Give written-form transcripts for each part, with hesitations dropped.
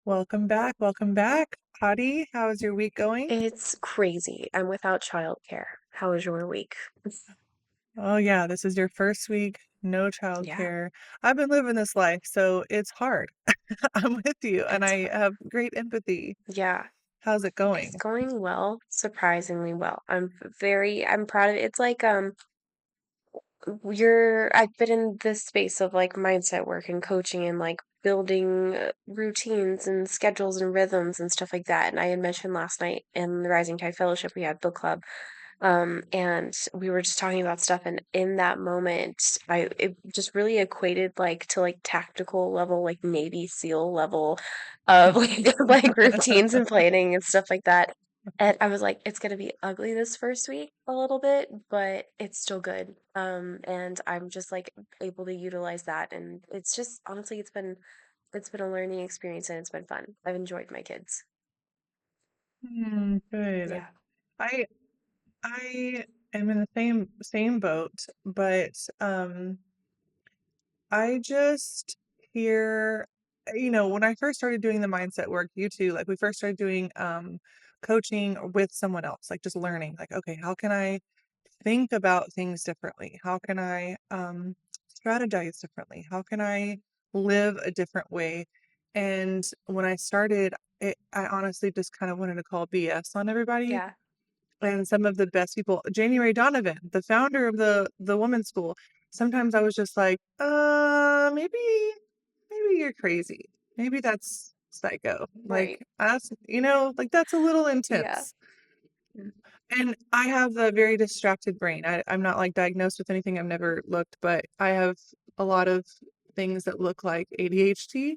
Welcome back. Welcome back. Audie, how is your week going? It's crazy. I'm without childcare. How was your week? Oh, yeah, this is your first week, no Yeah, childcare. I've been living this life, so it's hard. I'm with you, and it's I fun. have great empathy. Yeah, How's it it's going? going well, surprisingly well. I'm proud of it. It's like I've been in this space of like mindset work and coaching and like building routines and schedules and rhythms and stuff like that. And I had mentioned last night in the Rising Tide Fellowship, we had book club. And we were just talking about stuff, and in that moment, it just really equated like to like tactical level, like Navy SEAL level of like routines and planning and stuff like that. And I was like, it's gonna be ugly this first week a little bit, but it's still good. And I'm just like able to utilize that, and it's just honestly, it's been a learning experience and it's been fun. I've enjoyed my kids. Good. Yeah, I I am in the same boat, but I just hear, when I first started doing the mindset work, you too, like we first started doing coaching with someone else, like just learning, like, okay, how can I think about things differently? How can I strategize differently? How can I live a different way? And when I started, I honestly just kind of wanted to call BS on everybody. yeah, And some of the best people, January Donovan, the founder of the women's school, sometimes I was just like, maybe you're crazy. Maybe that's psycho. right, Like, like that's a little yeah, intense. And I have a very distracted brain. I'm not like diagnosed with anything. I've never looked, but I have a lot of things that look like ADHD.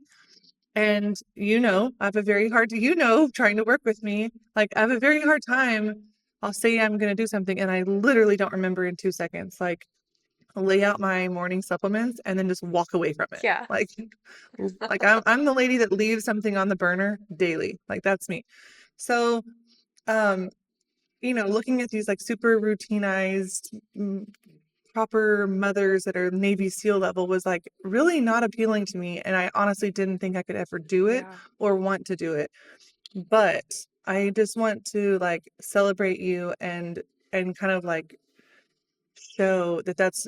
And I have a very hard, trying to work with me, like I have a very hard time. I'll say I'm going to do something and I literally don't remember in 2 seconds. Like I'll lay out my morning supplements and then just walk away from it. yeah. Like I'm the lady that leaves something on the burner daily. Like that's me. So, um, looking at these like super routinized, proper mothers that are Navy SEAL level was like really not appealing to me. And I honestly didn't think I could ever do it Yeah. or want to do it. But I just want to like celebrate you and kind of like show that that's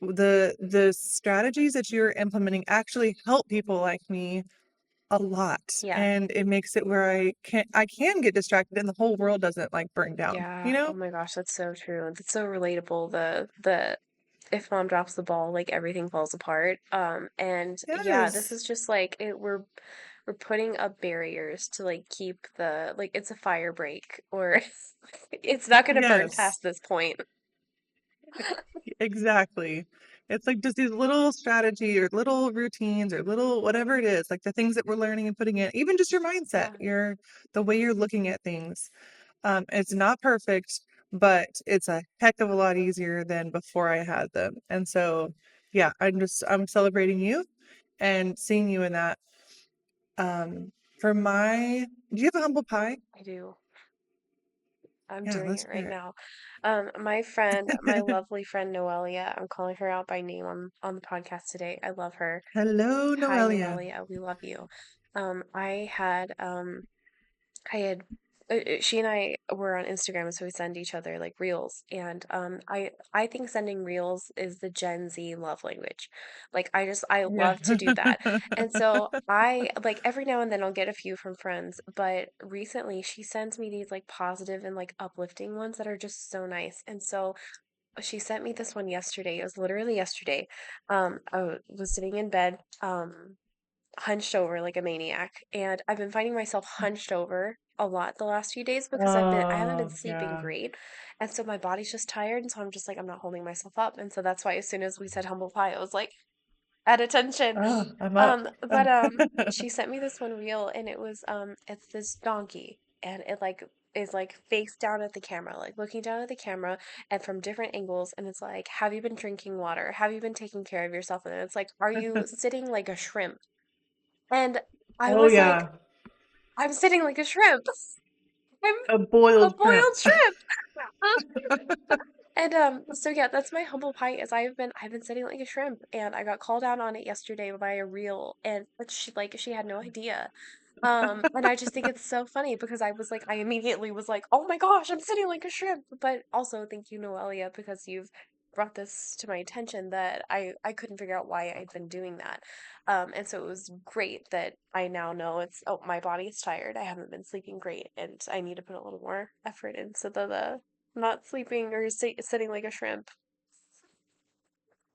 the strategies that you're implementing actually help people like me a lot. Yeah. And it makes it where I can get distracted and the whole world doesn't like burn down, you Yeah. Oh know? my gosh, that's so true. That's so relatable. The if mom drops the ball, like everything falls apart. And yeah, this Yes. is just like we're putting up barriers to like keep the like it's a fire break or it's not gonna burn Yes. past this point. Exactly. It's like just these little strategy or little routines or little whatever it is, like the things that we're learning and putting in, even just your mindset, Yeah. the way you're looking at things. It's not perfect, but it's a heck of a lot easier than before I had them. And so, yeah, I'm celebrating you and seeing you in that. For my, do you have a humble pie? I do. I'm Yeah, doing let's it right hear now. My friend, my it. lovely friend Noelia, I'm calling her out by name on the podcast today. I love her. Hello, Hi, Noelia. Noelia. We love you. I had I had she and I were on Instagram, so we send each other like reels, and I think sending reels is the Gen Z love language. Like I Yeah. love to do that, and so I like every now and then I'll get a few from friends, but recently she sends me these like positive and like uplifting ones that are just so nice, and so she sent me this one yesterday. It was literally yesterday. I was sitting in bed. Hunched over like a maniac. And I've been finding myself hunched over a lot the last few days because I haven't been Oh, sleeping yeah. great. And so my body's just tired. And so I'm just like, I'm not holding myself up. And so that's why as soon as we said humble pie, I was like, at attention. Oh, I'm up. She sent me this one reel and it's this donkey and it like is like face down at the camera, like looking down at the camera and from different angles. And it's like, have you been drinking water? Have you been taking care of yourself? And then it's like, are you sitting like a shrimp? And I Oh, was like, yeah. I'm sitting like a shrimp. I'm A a boiled shrimp. boiled shrimp. And so yeah, that's my humble pie is I've been sitting like a shrimp and I got called out on it yesterday by a reel and but she had no idea. And I just think it's so funny because I immediately was like, oh my gosh, I'm sitting like a shrimp. But also, thank you, Noelia, because you've brought this to my attention that I couldn't figure out why I'd been doing that. And so it was great that I now know oh, my body's tired. I haven't been sleeping great, and I need to put a little more effort into the not sleeping or sitting like a shrimp.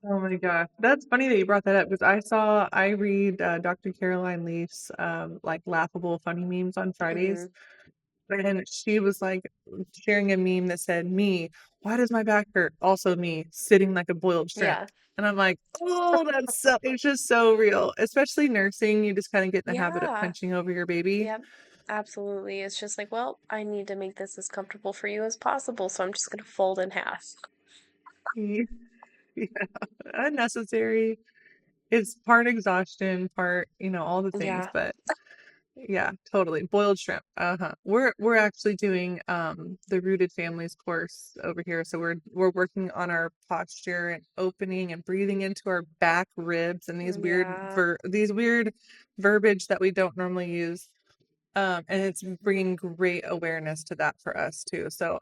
Oh my gosh. That's funny that you brought that up because I read Dr. Caroline Leaf's like laughable funny memes on Hmm. Fridays. And she was like sharing a meme that said, "Me, why does my back hurt? Also me, sitting like a boiled shrimp." Yeah. And I'm like, "Oh, that's so it's just so real." Especially nursing, you just kind of get in the habit of Yeah. punching over your baby. Yep. Absolutely. It's just like, well, I need to make this as comfortable for you as possible, so I'm just gonna fold in half. Yeah, unnecessary. It's part exhaustion, part, all the things, Yeah. but yeah, totally. Boiled shrimp. Uh-huh. We're actually doing the Rooted Families course over here. So we're working on our posture and opening and breathing into our back ribs and Yeah. these weird verbiage that we don't normally use. And it's bringing great awareness to that for us too. So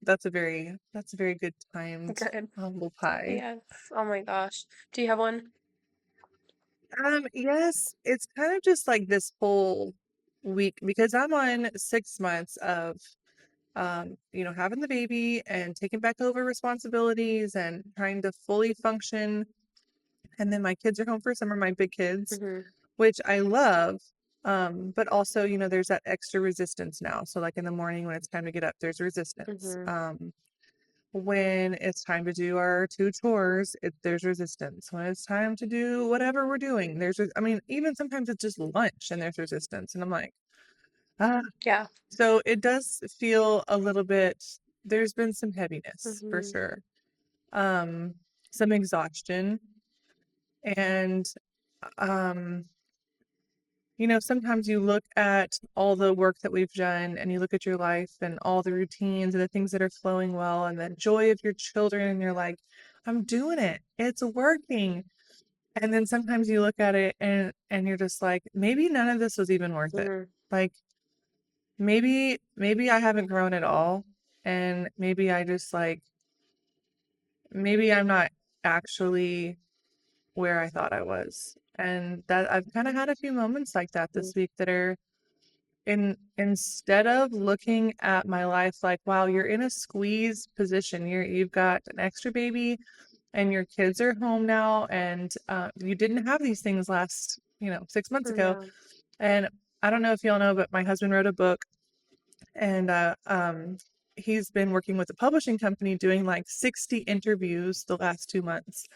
that's a very good timed Good. humble pie. Yes. Oh my gosh. Do you have one? Yes, it's kind of just like this whole week because I'm on 6 months of having the baby and taking back over responsibilities and trying to fully function. And then my kids are home for summer, my big kids, Mm-hmm. which I love. But also, there's that extra resistance now. So like in the morning when it's time to get up, there's resistance. Mm-hmm. When it's time to do our two chores, there's resistance. When it's time to do whatever we're doing, I mean, even sometimes it's just lunch and there's resistance. And I'm like, ah. Yeah. So it does feel a little bit, there's been some heaviness for Mm-hmm. sure. Um, some exhaustion. And, um, sometimes you look at all the work that we've done and you look at your life and all the routines and the things that are flowing well and the joy of your children and you're like, I'm doing it. It's working. And then sometimes you look at it and you're just like, maybe none of this was even worth it. Mm-hmm. Like maybe I haven't grown at all and maybe I just like maybe I'm not actually where I thought I was. And that I've kind of had a few moments like that this week that are instead of looking at my life like, wow, you're in a squeeze position. You've got an extra baby and your kids are home now and you didn't have these things last 6 months ago. Yeah. And I don't know if y'all know, but my husband wrote a book and he's been working with a publishing company doing like 60 interviews the last 2 months.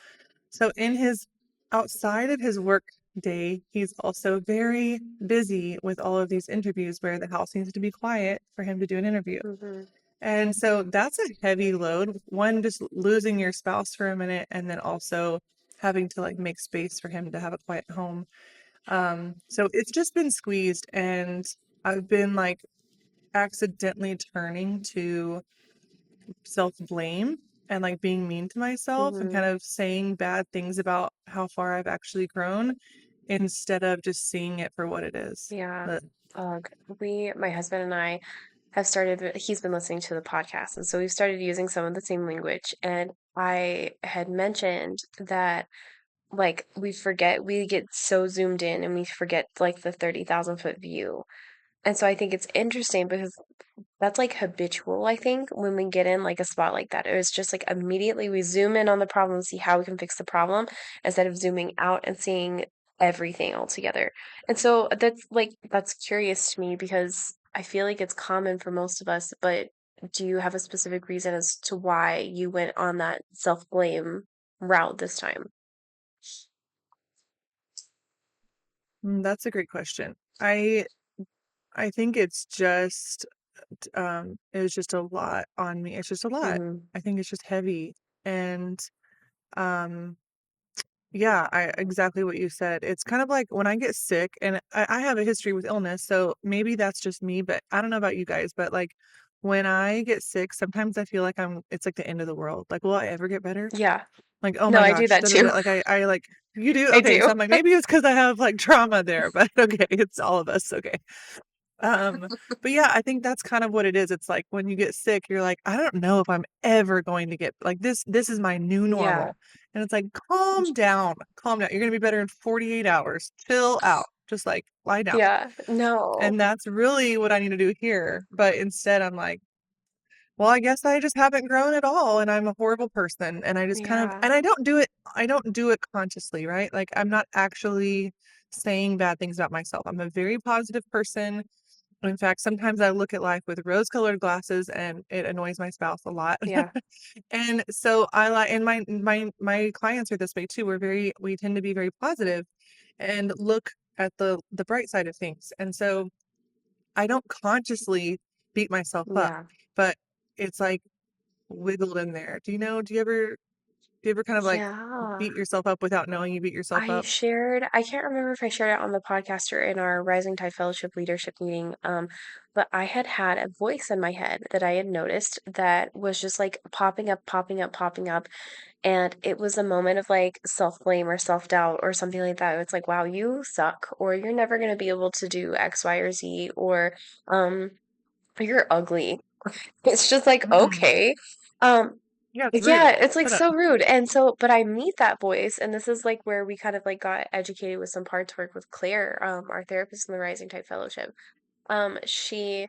So in his outside of his work day, he's also very busy with all of these interviews where the house needs to be quiet for him to do an interview. Mm-hmm. And so that's a heavy load. One, just losing your spouse for a minute, and then also having to like make space for him to have a quiet home. So it's just been squeezed, and I've been like accidentally turning to self-blame and like being mean to myself and Mm-hmm. kind of saying bad things about how far I've actually grown instead of just seeing it for what it is. Yeah. But My husband and I have started, he's been listening to the podcast, and so we've started using some of the same language. And I had mentioned that like we get so zoomed in and we forget like the 30,000 foot view. And so I think it's interesting because that's like habitual, I think, when we get in like a spot like that. It was just like immediately we zoom in on the problem and see how we can fix the problem instead of zooming out and seeing everything all together. And so that's curious to me because I feel like it's common for most of us, but do you have a specific reason as to why you went on that self-blame route this time? that's a great question. I think it's just it was just a lot on me. It's just a lot. Mhm. I think it's just heavy. And um yeah, I exactly what you said. It's kind of like when I get sick and I have a history with illness, so maybe that's just me, but I don't know about you guys, but like when I get sick, sometimes I feel like it's like the end of the world. Like, will I ever get better? Yeah. Like, oh No, my I do gosh, that da, da, da. too. Like I like You do? I Okay, so do. I'm like, maybe it's because I have like trauma there, but okay, it's all of us. Okay. Um, but yeah, I think that's kind of what it is. It's like when you get sick, you're like, I don't know if I'm ever going to get like this is my new Yeah. normal. And it's like, calm down, calm down. You're gonna be better in 48 hours. Chill out. Just like lie down. Yeah. No. And that's really what I need to do here. But instead I'm like, well, I guess I just haven't grown at all and I'm a horrible person. And I just kind of Yeah. and I don't do it consciously, right? Like I'm not actually saying bad things about myself. I'm a very positive person. In fact, sometimes I look at life with rose-colored glasses and it annoys my spouse a lot. Yeah. And so I like and my clients are this way too. We tend to be very positive and look at the bright side of things. And so I don't consciously beat myself up, Yeah. but it's like wiggled in there. Do you ever kind of like Yeah. beat yourself up without knowing you beat yourself up? I can't remember if I shared it on the podcast or in our Rising Tide Fellowship leadership meeting, but I had had a voice in my head that I had noticed that was just like popping up, popping up, popping up. And it was a moment of like self-blame or self-doubt or something like that. It's like, wow, you suck, or you're never going to be able to do X, Y, or Z, or um, you're ugly. It's just like, Mm. okay. Um, Yeah, it's yeah, rude. it's like Shut up. so rude. And so, but I meet that voice, and this is like where we kind of like got educated with some parts work with Claire, our therapist in the Rising Tide Fellowship. She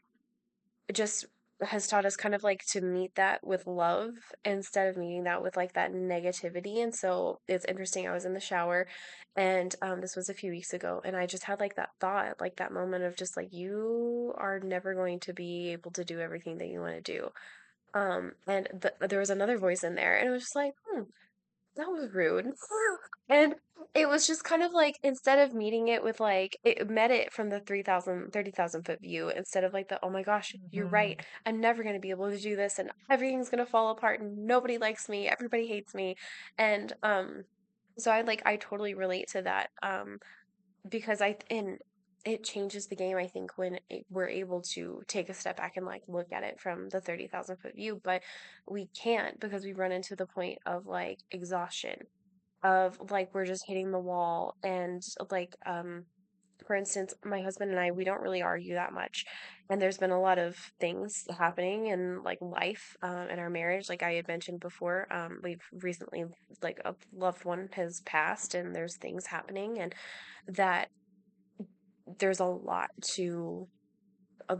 just has taught us kind of like to meet that with love instead of meeting that with like that negativity. And so it's interesting. I was in the shower and this was a few weeks ago, and I just had like that thought, like that moment of just like, you are never going to be able to do everything that you want to do. And there was another voice in there, and it was just like, that was rude. And it was just kind of like, instead of meeting it with like, it met it from the 30,000 foot view, instead of like the, oh my gosh, you're right. Mhm. I'm never going to be able to do this, and everything's going to fall apart, and nobody likes me. Everybody hates me. And, so I totally relate to that. Because and it changes the game, I think, when we're able to take a step back and like look at it from the 30,000 foot view, but we can't because we run into the point of like exhaustion, of like we're just hitting the wall. And like for instance, my husband and I, we don't really argue that much, and there's been a lot of things happening in like life, in our marriage. Like I had mentioned before, we've recently, like, a loved one has passed, and there's things happening, and that there's a lot to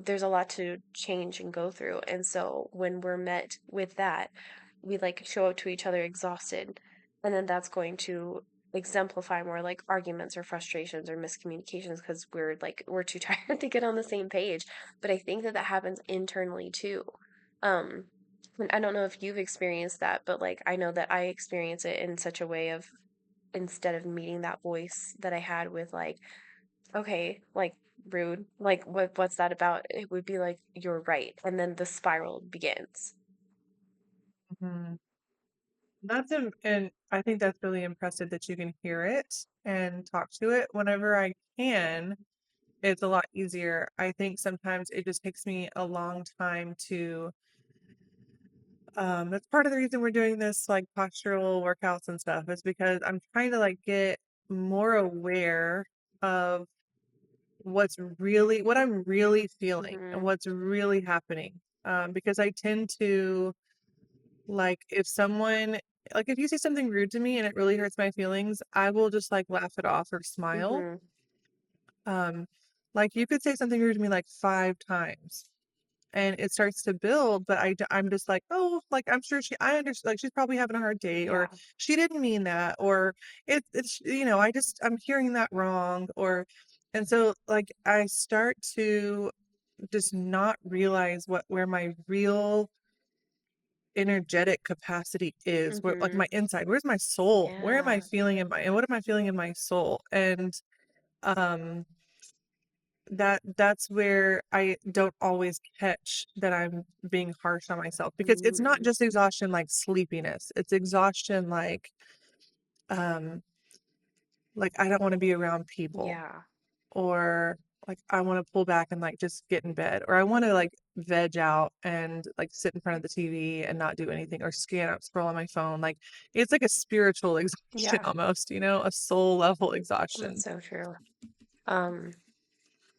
there's a lot to change and go through. And so when we're met with that, we like show up to each other exhausted, and then that's going to exemplify more like arguments or frustrations or miscommunications because we're too tired to get on the same page. But I think that that happens internally too. um and I don't know if you've experienced that, but like I know that I experience it in such a way of, instead of meeting that voice that I had with like, okay, like, rude. Like, what's that about? It would be like, you're right. And then the spiral begins. Mhm. And I think that's really impressive that you can hear it and talk to it. Whenever I can, it's a lot easier. I think sometimes it just takes me a long time to that's part of the reason we're doing this like postural workouts and stuff is because I'm trying to like get more aware of what I'm really feeling and Mm-hmm. what's really happening. Because I tend to like if someone like if you say something rude to me and it really hurts my feelings, I will just like laugh it off or smile. Mm-hmm. Um, like you could say something rude to me like 5 times and it starts to build, but I'm just like, oh, like I'm sure I understand, like she's probably having a hard day, or Yeah. she didn't mean that, or it's I'm hearing that wrong, or and so like I start to just not realize where my real energetic capacity is, where like Mm-hmm. my inside, where's my soul, where am I Yeah. feeling in my and what am I feeling in my soul, and um that's where I don't always catch that I'm being harsh on myself because it's not Mm. just exhaustion like sleepiness. It's exhaustion um like I don't want to be around people, Yeah. or like I want to pull back and like just get in bed, or I want to like veg out and like sit in front of the TV and not do anything or scroll on my phone. Like it's like a spiritual exhaustion Yeah, almost, a soul level that's exhaustion. so true. Um,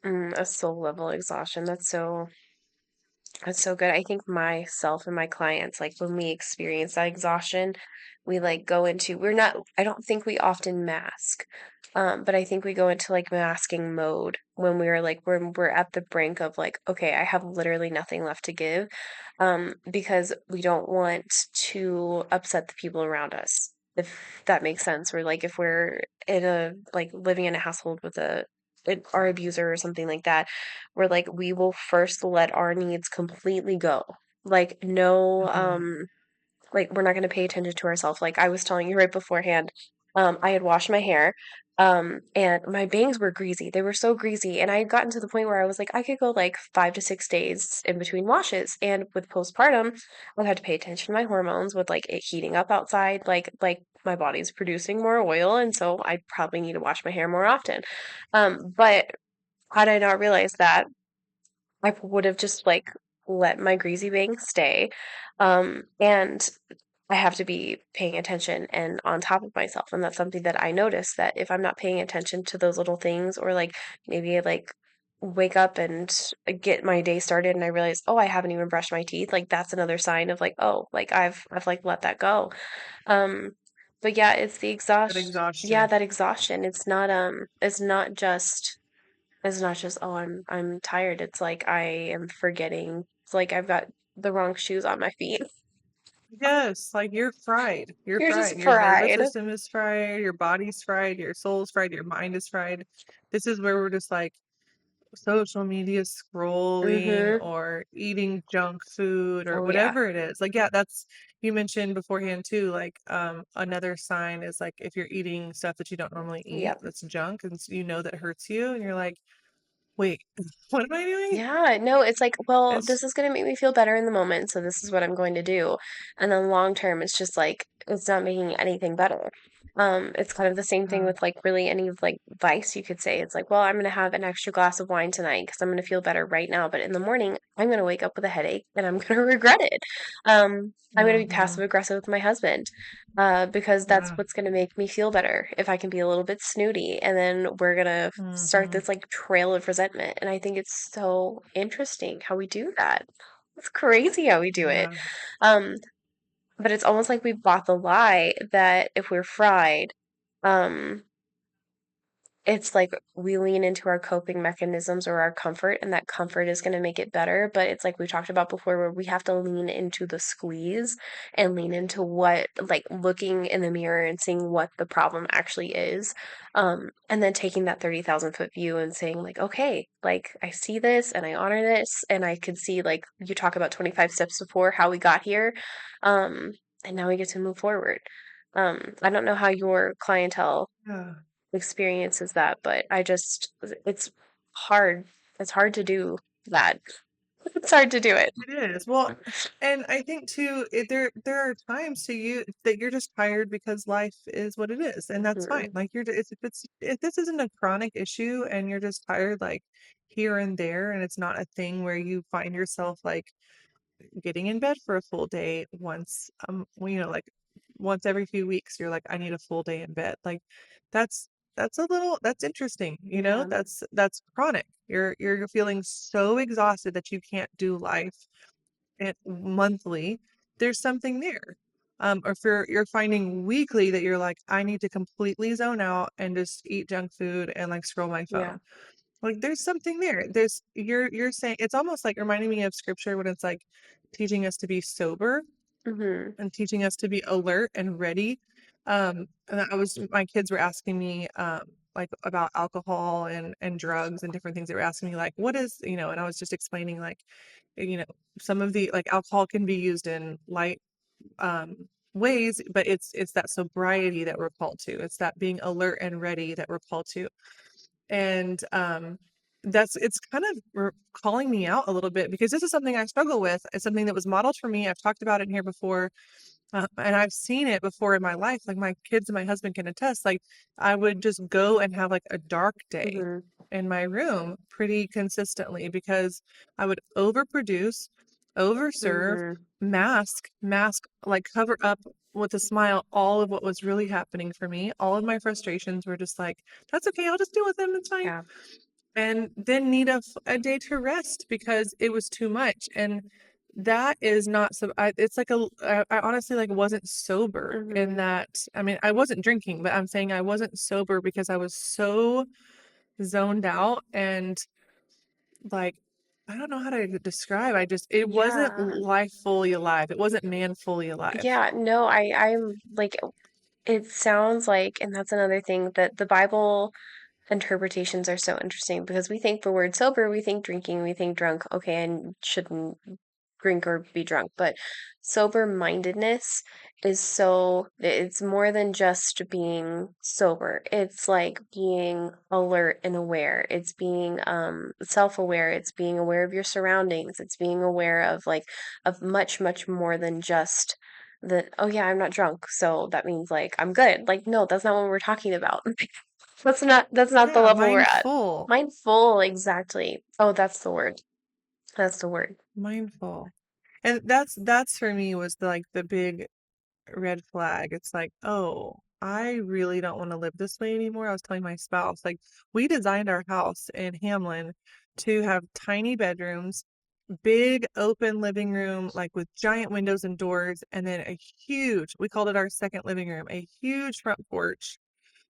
a soul level exhaustion. That's so good. I think myself and my clients, like when we experience that exhaustion, we like go into, we're not, I don't think we often mask, but I think we go into like masking mode when we're at the brink of like, okay, I have literally nothing left to give, because we don't want to upset the people around us. If that makes sense, or like if we're in a like living in a household with our abuser or something like that, where like we will first let our needs completely go. Like no Hmm. like we're not going to pay attention to ourselves. Like I was telling you right beforehand, I had washed my hair, and my bangs were greasy. They were so greasy, and I had gotten to the point where I was like, I could go like 5 to 6 days in between washes. And with postpartum, I had to pay attention to my hormones with like it heating up outside, like my body's producing more oil, and so I probably need to wash my hair more often. But had I not realized that, I would have just like let my greasy bangs stay. And I have to be paying attention and on top of myself. And that's something that I notice, that if I'm not paying attention to those little things, or like maybe I like wake up and get my day started and I realize, oh, I haven't even brushed my teeth, like that's another sign of like, oh, like I've like let that go. Um, but yeah, it's the That exhaust yeah, exhaustion. that exhaustion. It's not just, oh, I'm tired. It's like I am forgetting. It's like I've got the wrong shoes on my feet. Yes, like you're fried. You're You're fried. just Your nervous fried. system is fried, your body's fried, your soul's fried, your mind is fried. This is where we're just like social media scrolling Mm-hmm. or eating junk food or Oh yeah. whatever it is. Like, yeah, that's you mentioned beforehand too. Like, another sign is like if you're eating stuff that you don't normally eat, Yep. that's junk, and that hurts you, and you're like, wait, what am I doing? Yeah, no, it's like, well, It's this is going to make me feel better in the moment, so this is what I'm going to do. And then long term, it's just like, it's not making anything better. It's kind of the same thing uh, with like really any of like vice you could say. It's like, well, I'm going to have an extra glass of wine tonight because I'm going to feel better right now. But in the morning, I'm going to wake up with a headache and I'm going to regret it. I'm going to be mm-hmm, passive aggressive with my husband, because that's yeah, what's going to make me feel better if I can be a little bit snooty. And then we're going to start mm-hmm, this like trail of resentment. And I think it's so interesting how we do that. It's crazy how we do it. yeah, Um, but it's almost like we bought the lie that if we're fried, um, it's like we lean into our coping mechanisms or our comfort, and that comfort is going to make it better. But it's like we talked about before, where we have to lean into the squeeze and lean into what, like looking in the mirror and seeing what the problem actually is. And then taking that 30,000 foot view and saying, like, okay, like I see this and I honor this, and I can see, like, you talk about 25 steps before how we got here. Um, and now we get to move forward. I don't know how your clientele yeah. experiences that, but it's hard. It's hard to do that. It's hard to do it. It is. Well, and I think too, there are times to you that you're just tired because life is what it is, and that's fine. Mhm. Like if this isn't a chronic issue and you're just tired like here and there, and it's not a thing where you find yourself like getting in bed for a full day once well, like once every few weeks you're like I need a full day in bed. Like that's that's interesting, Yeah. that's chronic. You're feeling so exhausted that you can't do life monthly. There's something there. Or if you're finding weekly that you're like I need to completely zone out and just eat junk food and like scroll my Yeah. phone. Like there's something there. You're saying it's almost like reminding me of scripture when it's like teaching us to be sober Mhm. and teaching us to be alert and ready. And I was my kids were asking me like about alcohol and drugs and different things. They were asking me like what is, and I was just explaining like, you know, some of the like alcohol can be used in light um ways, but it's that sobriety that we're called to. It's that being alert and ready that we're called to. And it's kind of calling me out a little bit because this is something I struggle with. It's something that was modeled for me. I've talked about it in here before. And I've seen it before in my life. Like my kids and my husband can attest. Like I would just go and have like a dark day Mhm. in my room pretty consistently because I would overproduce, overserve, Mhm. mask, like cover up with a smile all of what was really happening for me. All of my frustrations were just like, that's okay, I'll just deal with them, it's fine. Yeah. And then need a day to rest because it was too much. And that is not so it's like I honestly like wasn't sober in Mhm. that. I mean, I wasn't drinking, but I'm saying I wasn't sober because I was so zoned out and like I don't know how to describe. I just it wasn't Yeah. life fully alive. It wasn't man fully alive. Yeah, no, I'm like it sounds like, and that's another thing that the Bible interpretations are so interesting because we think the word sober, we think drinking, we think drunk, okay, and shouldn't drink or be drunk, but sober mindedness is so, it's more than just being sober. It's like being alert and aware. It's being self-aware. It's being aware of your surroundings. It's being aware of like of much, much more than just the, oh yeah, I'm not drunk, so that means like I'm good. Like, no, that's not what we're talking about. That's not the Yeah, level we're at. mindful. Mindful, exactly. Oh, that's the word. That's the word. Mindful. And that's for me was like the big red flag. It's like, oh, I really don't want to live this way anymore. I was telling my spouse, like, we designed our house in Hamlin to have tiny bedrooms, big open living room, like with giant windows and doors, and then a huge, we called it our second living room, a huge front porch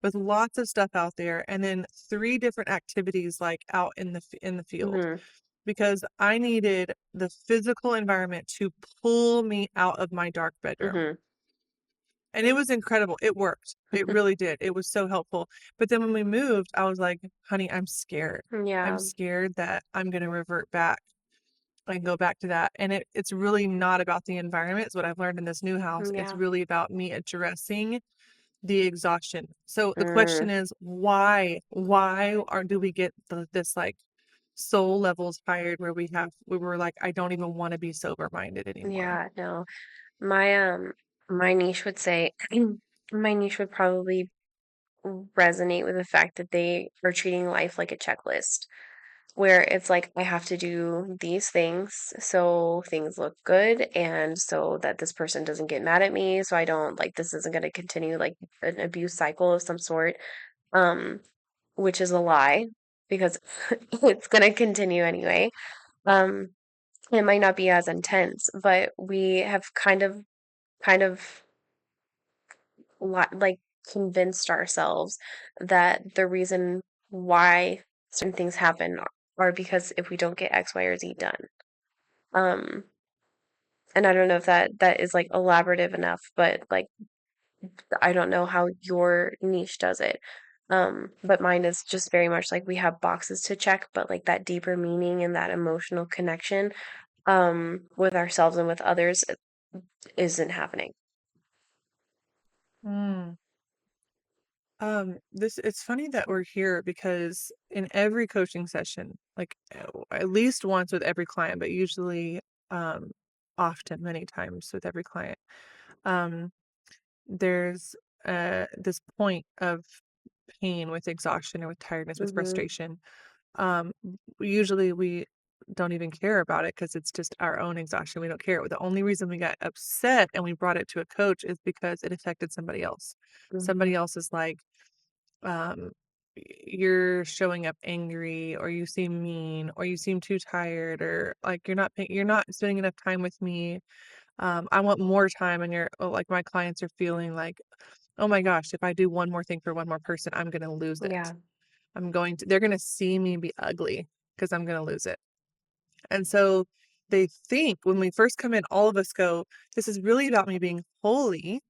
with lots of stuff out there, and then three different activities like out in the field Mhm. because I needed the physical environment to pull me out of my dark bedroom. Mhm. And it was incredible. It worked. It really did. It was so helpful. But then when we moved, I was like, honey, I'm scared. I'm Yeah. scared that I'm going to revert back and go back to that. And it's really not about the environment. It's what I've learned in this new house. It's Yeah. really about me addressing the exhaustion. So the question Mm. is, why do we get this like soul levels tired where we were like, I don't even want to be sober minded anymore. Yeah, no. My my niece would say my niece would probably resonate with the fact that they are treating life like a checklist where it's like I have to do these things so things look good and so that this person doesn't get mad at me, so I don't like this isn't going to continue like an abuse cycle of some sort. Um which is a lie because it's going to continue anyway. Um it might not be as intense, but we have kind of like convinced ourselves that the reason why certain things happen are because if we don't get X, Y, or Z done. Um, and I don't know if that is like elaborative enough, but like I don't know how your niche does it. But mine is just very much like we have boxes to check, but like that deeper meaning and that emotional connection with ourselves and with others isn't happening. Mm. This it's funny that we're here because in every coaching session, like at least once with every client, but usually um often many times with every client, um there's this point of pain with exhaustion or with tiredness, with Mm-hmm. frustration. Um Usually we don't even care about it because it's just our own exhaustion. We don't care. The only reason we got upset and we brought it to a coach is because it affected somebody else. Mm-hmm. Somebody else is like um you're showing up angry or you seem mean or you seem too tired or like you're not spending enough time with me. I want more time and you're oh, like my clients are feeling like, oh my gosh, if I do one more thing for one more person, I'm going to lose it. Yeah. They're going to see me be ugly because I'm going to lose it. And so they think when we first come in, all of us go, this is really about me being holy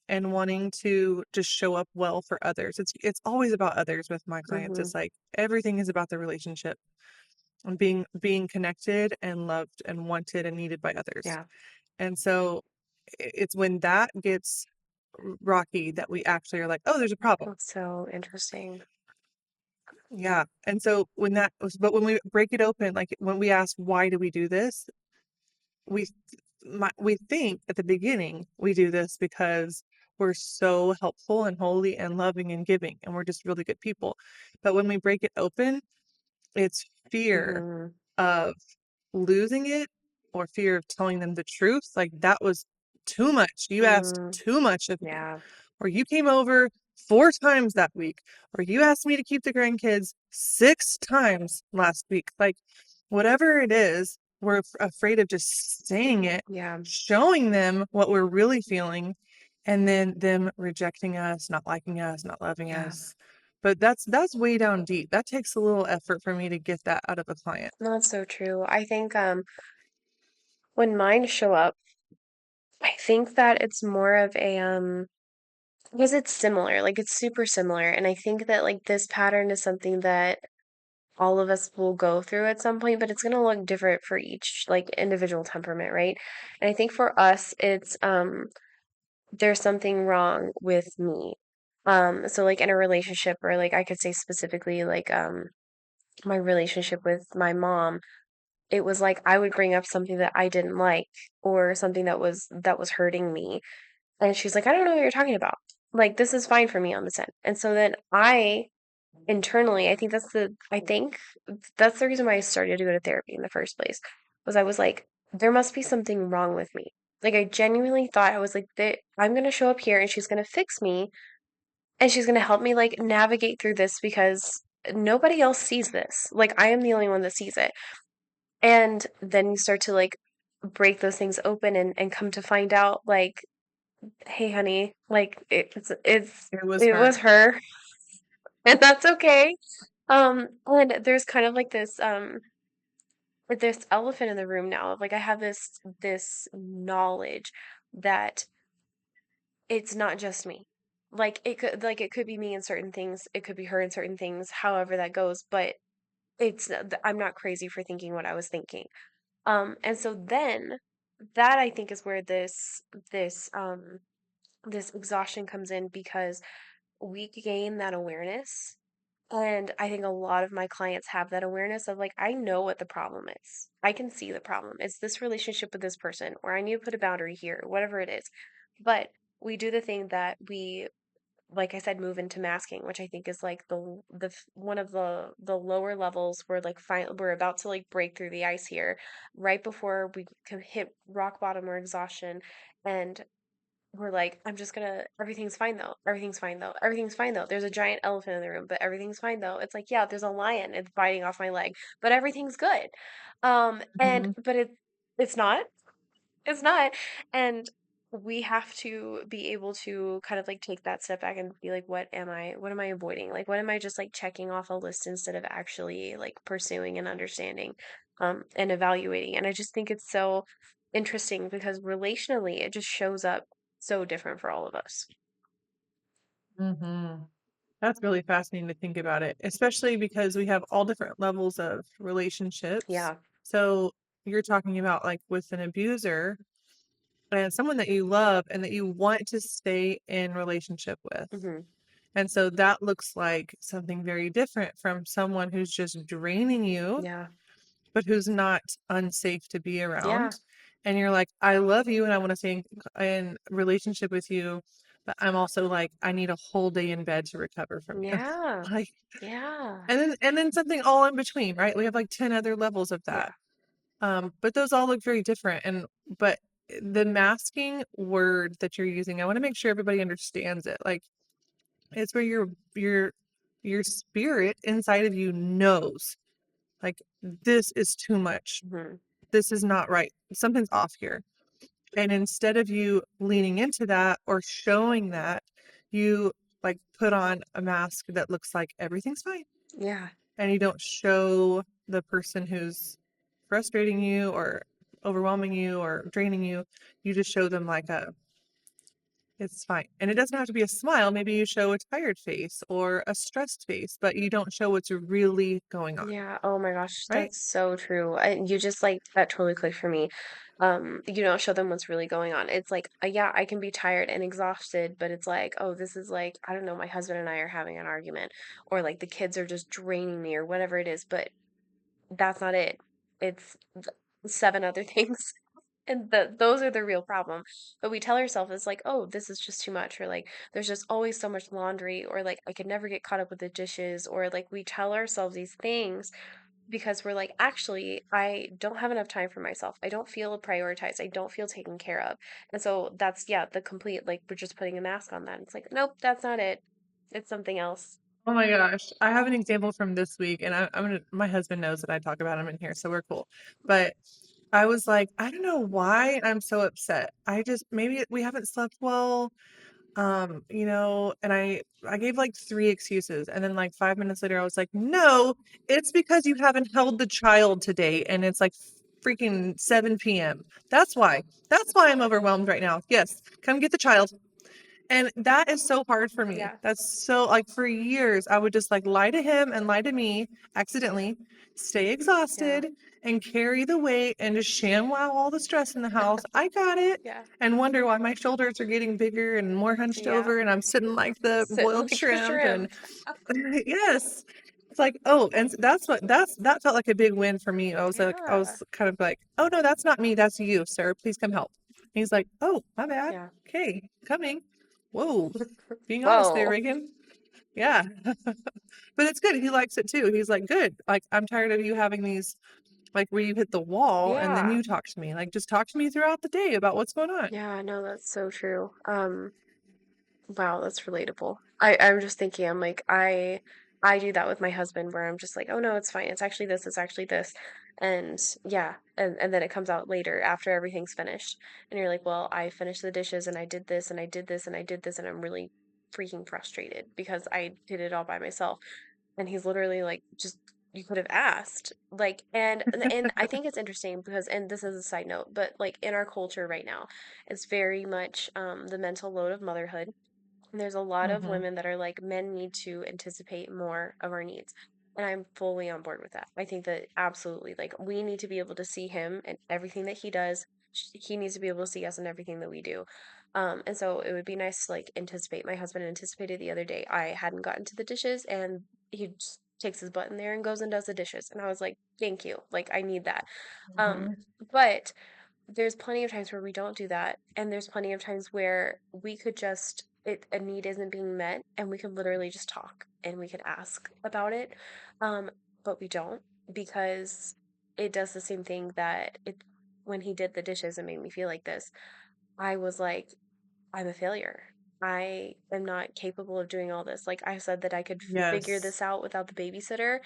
and wanting to just show up well for others. It's always about others with my clients. Mm-hmm. It's like everything is about the relationship and being connected and loved and wanted and needed by others. Yeah. And so it's when that gets rocky that we actually are like, oh, there's a problem. That's so interesting. Yeah. And so but when we break it open, like when we ask, why do we do this? We we think at the beginning we do this because we're so helpful and holy and loving and giving, and we're just really good people. But when we break it open, it's fear Mhm. of losing it or fear of telling them the truth. Like, that was too much. You asked Mm. too much of me. Yeah. Or you came over 4 times that week. Or you asked me to keep the grandkids 6 times last week. Like, whatever it is, we're afraid of just saying it, Yeah. showing them what we're really feeling, and then them rejecting us, not liking us, not loving Yeah. us. But that's way down deep. That takes a little effort for me to get that out of a client. No, that's so true. I think when mine show up, I think that it's more of a because it's similar, like it's super similar. And I think that like this pattern is something that all of us will go through at some point, but it's gonna look different for each like individual temperament, right? And I think for us, it's there's something wrong with me. So like in a relationship, or like I could say specifically like my relationship with my mom, it was like I would bring up something that I didn't like or something that was hurting me. And she's like, I don't know what you're talking about. Like this is fine for me on this end. And so then I internally, I think that's the reason why I started to go to therapy in the first place. Was I was like, there must be something wrong with me. Like I genuinely thought I was like, I'm gonna show up here and she's gonna fix me and she's gonna help me like navigate through this because nobody else sees this. Like I am the only one that sees it. And then you start to like break those things open and come to find out like, hey honey, like It was it was her. her and that's okay. And there's kind of like this elephant in the room now of like I have this knowledge that it's not just me. It could be me in certain things, it could be her in certain things, however that goes, but I'm not crazy for thinking what I was thinking. And so then that I think is where this this exhaustion comes in because we gain that awareness. And I think a lot of my clients have that awareness of like, I know what the problem is. I can see the problem. It's this relationship with this person, or I need to put a boundary here, whatever it is. But we do the thing that we, like I said, move into masking, which I think is like one of the lower levels where like we're about to like break through the ice here, right before we can hit rock bottom or exhaustion, and we're like, I'm just gonna, everything's fine though. Everything's fine though. Everything's fine though. There's a giant elephant in the room, but everything's fine though. It's like, yeah, there's a lion. It's biting off my leg, but everything's good. Mhm. But it's not. It's not. And we have to be able to kind of like take that step back and be like, what am I avoiding? Like, what am I just like checking off a list instead of actually like pursuing and understanding, and evaluating? And I just think it's so interesting because relationally, it just shows up so different for all of us. Mhm. That's really fascinating to think about it, especially because we have all different levels of relationships. Yeah. So you're talking about like with an abuser and someone that you love and that you want to stay in relationship with. Hmm. And so that looks like something very different from someone who's just draining you, Yeah. but who's not unsafe to be Yeah. around. And you're like, I love you and I want to stay in relationship with you, but I'm also like, I need a whole day in bed to recover from you. Yeah. Like, Yeah. and then something all in between, right? We have like 10 other levels of that. Yeah. But those all look very different. But the masking word that you're using, I want to make sure everybody understands it. Like, it's where your spirit inside of you knows, like, this is too much. Hmm. This is not right. Something's off here. And instead of you leaning into that or showing that, you like put on a mask that looks like everything's fine. Yeah. And you don't show the person who's frustrating you or overwhelming you or draining you. You just show them like it's fine. And it doesn't have to be a smile. Maybe you show a tired face or a stressed face, but you don't show what's really going on, Yeah, oh my gosh, right? that's so true. You just like that totally clicked for me. You don't show them what's really going on. It's like, yeah, I can be tired and exhausted, but it's like, oh, this is like, I don't know, my husband and I are having an argument, or like the kids are just draining me, or whatever it is, but that's not it. It's seven other things. And those are the real problem. But we tell ourselves it's like, oh, this is just too much, or like there's just always so much laundry, or like I could never get caught up with the dishes, or like we tell ourselves these things because we're like, actually, I don't have enough time for myself. I don't feel prioritized. I don't feel taken care of. And so that's, yeah, the complete, like, we're just putting a mask on that. It's like, nope, that's not it. It's something else. Oh my gosh. I have an example from this week, and my husband knows that I talk about him in here, so we're cool. But I was like, I don't know why I'm so upset. Maybe we haven't slept well. And I gave like three excuses, and then like 5 minutes later I was like, no, it's because you haven't held the child today, and it's like freaking 7 p.m. That's why I'm overwhelmed right now. Yes, come get the child. And that is so hard for me. Yeah. That's so like for years I would just like lie to him and lie to me accidentally, stay Yeah. exhausted and carry the weight and just sham wow all the stress in the house. I got it. Yeah. And wonder why my shoulders are getting bigger and more hunched Yeah. over and I'm sitting like the Sitting boiled like a shrimp and shrimp. yes. It's like, oh, and that felt like a big win for me. I Yeah. was kind of like, oh no, that's not me, that's you, sir. Please come help. He's like, oh, my bad. Yeah. Okay, coming. Whoa, being honest there, Whoa. Regan. Yeah. But it's good. He likes it too. He's like, good. Like, I'm tired of you having these, like, where you hit the wall and then Yeah. you talk to me. Like, just talk to me throughout the day about what's going on. Yeah, no, that's so true. Wow, that's relatable. I'm just thinking, I'm like, I do that with my husband where I'm just like, oh no, it's fine. It's actually this, it's actually this. And yeah, and then it comes out later after everything's finished. And you're like, well, I finished the dishes and I did this and I did this and I did this and I'm really freaking frustrated because I did it all by myself. And he's literally like, just you could have asked. Like, and I think it's interesting because, and this is a side note, but like in our culture right now, it's very much the mental load of motherhood. And there's a lot of Hmm. women that are like, men need to anticipate more of our needs. And I'm fully on board with that. I think that absolutely, like, we need to be able to see him and everything that he does. He needs to be able to see us and everything that we do. And so it would be nice to like anticipate. My husband anticipated the other day I hadn't gotten to the dishes and he just takes his butt in there and goes and does the dishes. And I was like, thank you. Like, I need that. Um, Hmm. but there's plenty of times where we don't do that, and there's plenty of times where we could just a need isn't being met, and we could literally just talk and we could ask about it, um, but we don't because it does the same thing that it when he did the dishes and made me feel like this. I was like, I'm a failure. I am not capable of doing all this. Like I said that I could figure Yes. this out without the babysitter,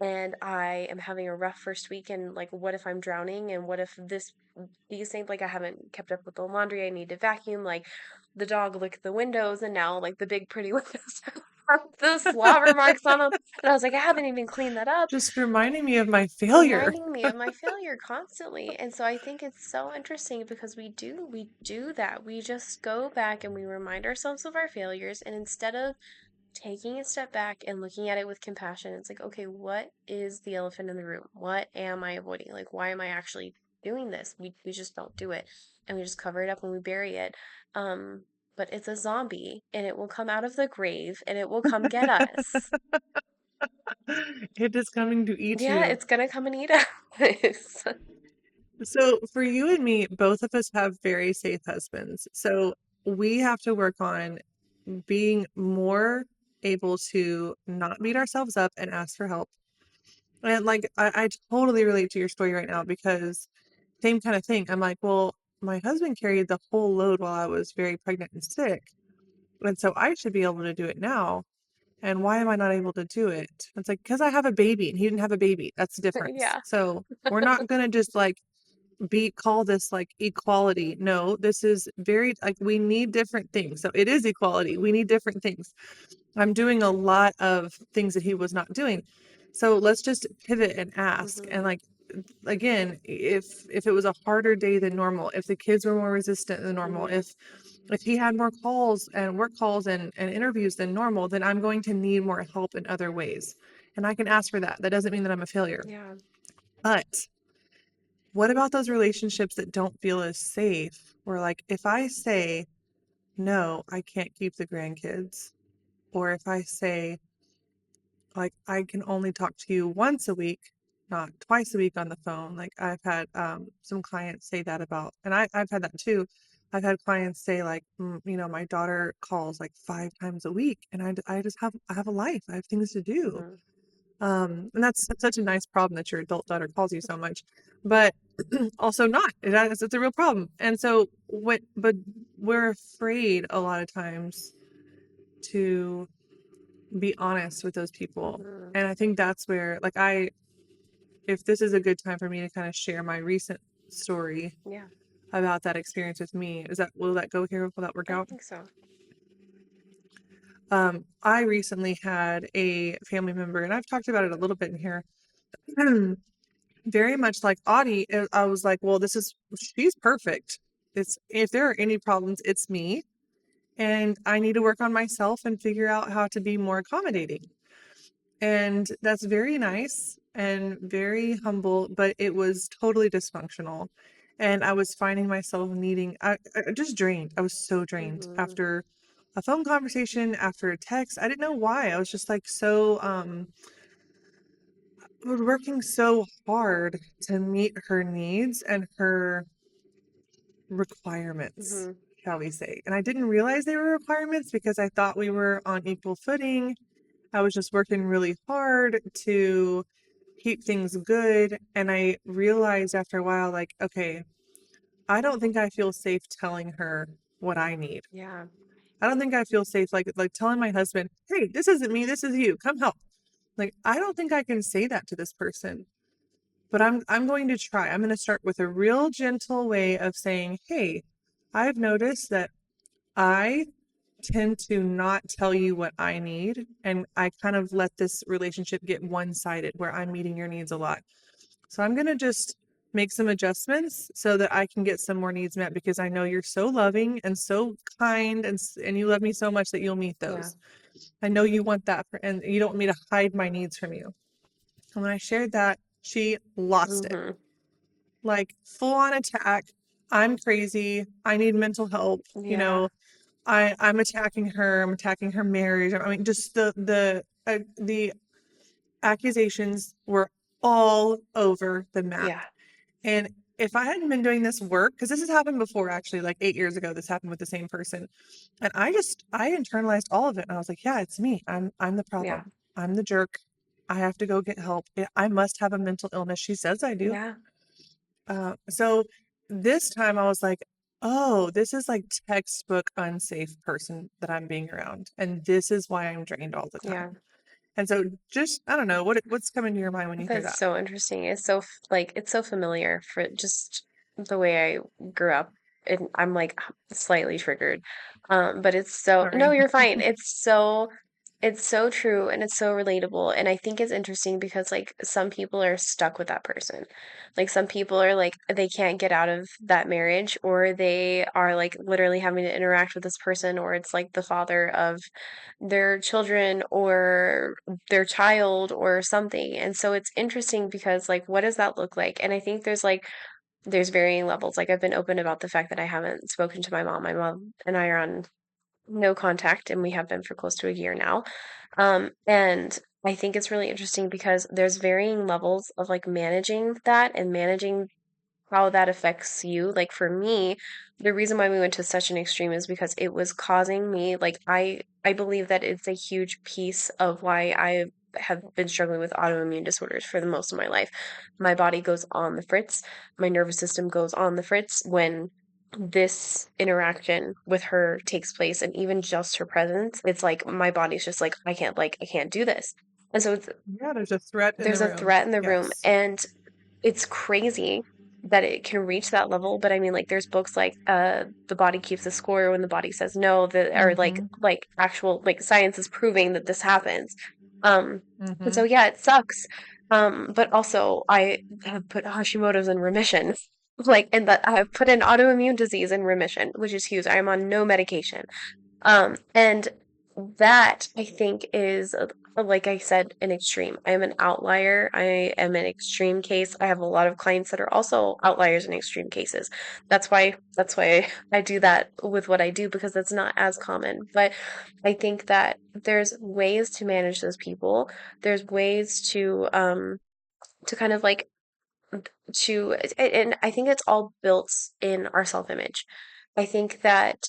and I am having a rough first week, and like what if I'm drowning and what if these things, like I haven't kept up with the laundry, I need to vacuum, like the dog licked the windows and now like the big pretty windows have the slobber marks on them. And I was like, I haven't even cleaned that up, Just reminding me of my failure. reminding me of my failure constantly. And so I think it's so interesting because we do that. We just go back and we remind ourselves of our failures, and instead of taking a step back and looking at it with compassion, it's like, okay, what is the elephant in the room? What am I avoiding? Like, why am I actually doing this? We just don't do it. And we just cover it up and we bury it. Um, but it's a zombie and it will come out of the grave and it will come get us. It is coming to eat Yeah, you. it's gonna come and eat us. So for you and me, both of us have very safe husbands. So we have to work on being more able to not beat ourselves up and ask for help. And like I totally relate to your story right now because same kind of thing. I'm like, well, my husband carried the whole load while I was very pregnant and sick. And so I should be able to do it now. And why am I not able to do it? It's like, because I have a baby and he didn't have a baby. That's the difference. Yeah. So we're not going to just like call this like equality. No, this is very like we need different things. So it is equality. We need different things. I'm doing a lot of things that he was not doing. So let's just pivot and ask. And Hmm. like again, if it was a harder day than normal, if the kids were more resistant than normal, Hmm. if he had more calls and work calls and interviews than normal, then I'm going to need more help in other ways. And I can ask for that. That doesn't mean that I'm a failure. Yeah. But what about those relationships that don't feel as safe? Where like if I say, no, I can't keep the grandkids, or if I say, like, I can only talk to you once a week, not twice a week on the phone. Like I've had some clients say that about, and I've had that too. I've had clients say like, my daughter calls like 5 times a week, and I just I have a life. I have things to do. Mhm. And that's such a nice problem that your adult daughter calls you so much, but also not. It's a real problem. And so but we're afraid a lot of times to be honest with those people. Mhm. And I think that's where, like, if this is a good time for me to kind of share my recent story Yeah, about that experience with me, will that go here? Will that work I out? think so. I recently had a family member, and I've talked about it a little bit in here. Very much like Audie, I was like, well, she's perfect. If there are any problems, it's me. And I need to work on myself and figure out how to be more accommodating. And that's very nice and very humble, but it was totally dysfunctional. And I was finding myself I just drained. I was so drained Mhm. after a phone conversation, after a text. I didn't know why. I was just like I was working so hard to meet her needs and her requirements, Mhm. shall we say. And I didn't realize they were requirements because I thought we were on equal footing. I was just working really hard to keep things good. And I realized after a while, like, okay, I don't think I feel safe telling her what I need. Yeah. I don't think I feel safe like telling my husband, hey, this isn't me, this is you. Come help. Like, I don't think I can say that to this person. But I'm going to try. I'm going to start with a real gentle way of saying, "Hey, I've noticed that I tend to not tell you what I need, and I kind of let this relationship get one-sided where I'm meeting your needs a lot. So I'm going to just make some adjustments so that I can get some more needs met because I know you're so loving and so kind and you love me so much that you'll meet Yeah. those. I know you want that and you don't want me to hide my needs from you." And when I shared that, she lost it. Mhm. Like full on attack. I'm crazy. I need mental help. Yeah. I'm attacking her. I'm attacking her marriage. I mean, just the accusations were all over the map. Yeah. And if I hadn't been doing this work, because this has happened before, actually, like 8 years ago, this happened with the same person, and I internalized all of it, and I was like, yeah, it's me. I'm the Yeah. problem. I'm the jerk. I have to go get help. I must have a mental illness. She says I do. Yeah. So this time I was like, oh, this is like textbook unsafe person that I'm being around. And this is why I'm drained all the Yeah. time. And so just, I don't know, what's coming to your mind when you hear That's that? so interesting. It's so like it's so familiar for just the way I grew up, and I'm like slightly triggered. But it's so no, Sorry. you're fine. It's so true and it's so relatable. And I think it's interesting because like some people are stuck with that person. Like some people are like they can't get out of that marriage, or they are like literally having to interact with this person, or it's like the father of their children or their child or something. And so it's interesting because like what does that look like? And I think there's varying levels. Like I've been open about the fact that I haven't spoken to my mom. My mom and I are on no contact, and we have been for close to a year now. And I think it's really interesting because there's varying levels of like managing that and managing how that affects you. Like for me, the reason why we went to such an extreme is because it was causing me like I believe that it's a huge piece of why I have been struggling with autoimmune disorders for the most of my life. My body goes on the fritz, my nervous system goes on the fritz when this interaction with her takes place, and even just her presence, it's like my body's just like I can't do this. And so Yeah, there's a threat in the there's a room. threat in the room, Yes. and it's crazy that it can reach that level. But I mean, like there's books like The Body Keeps the Score when the body says no, that or Mm-hmm. like actual like science is proving that this happens. Um and Mm-hmm. so yeah, it sucks. But also I have put Hashimoto's in remission. Like, and that I have put an autoimmune disease in remission, which is huge. I am on no medication. And that I think is, like I said, an extreme. I am an outlier. I am an extreme case. I have a lot of clients that are also outliers in extreme cases. That's why I do that with what I do because that's not as common. But I think that there's ways to manage those people. There's ways to to kind of like and I think it's all built in our self-image. I think that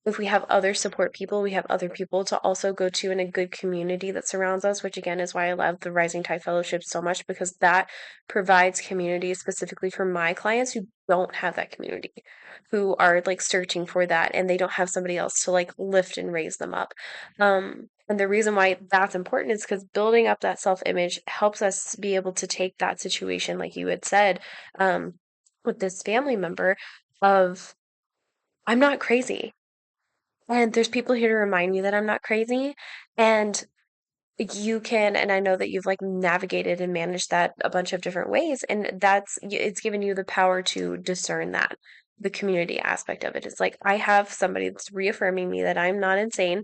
if we have other support people, we have other people to also go to in a good community that surrounds us, which again is why I love the Rising Tide Fellowship so much because that provides community specifically for my clients who don't have that community, who are like searching for that and they don't have somebody else to like lift and raise them up. And the reason why that's important is because building up that self image helps us be able to take that situation, like you had said, um, with this family member, of I'm not crazy. And there's people here to remind me that I'm not crazy. And you can, and I know that you've like navigated and managed that a bunch of different ways. And it's given you the power to discern that, the community aspect of it. It's like I have somebody that's reaffirming me that I'm not insane.